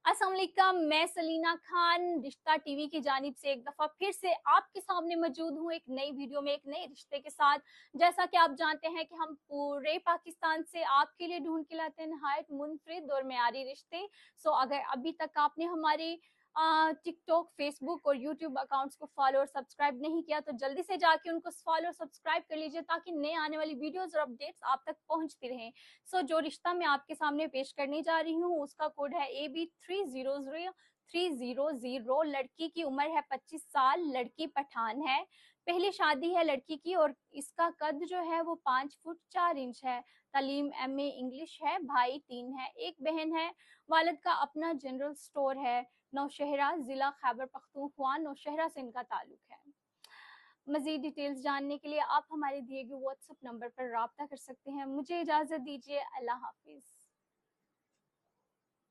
अस्सलाम वालेकुम, मैं सलीना खान रिश्ता टीवी की जानिब से एक दफ़ा फिर से आपके सामने मौजूद हूँ एक नई वीडियो में एक नए रिश्ते के साथ। जैसा कि आप जानते हैं कि हम पूरे पाकिस्तान से आपके लिए ढूंढ के लाते हैं नहायत मुनफरिद और मेयारी रिश्ते। सो अगर अभी तक आपने हमारे टिकटॉक, फेसबुक और यूट्यूब अकाउंट्स को फॉलो और सब्सक्राइब नहीं किया तो जल्दी से जाके उनको फॉलो और सब्सक्राइब कर लीजिए ताकि नए आने वाली वीडियोस और अपडेट्स आप तक पहुंचती रहें। जो रिश्ता मैं आपके सामने पेश करने जा रही हूँ उसका कोड है AB 300 300। लड़की की उम्र है 25 साल, लड़की पठान है, पहली शादी है लड़की की और इसका कद जो है वो 5 फुट 4 इंच है। तालीम MA इंग्लिश है, भाई 3 है, एक बहन है। वालिद का अपना जनरल स्टोर है। नौशहरा, जिला खैबर पख्तूनख्वा, नौशहरा से इनका ताल्लुक है। मजीद डिटेल्स जानने के लिए आप हमारे दिए गए व्हाट्सएप नंबर पर रब्ता कर सकते हैं। मुझे इजाज़त दीजिए। अल्लाह हाफिज।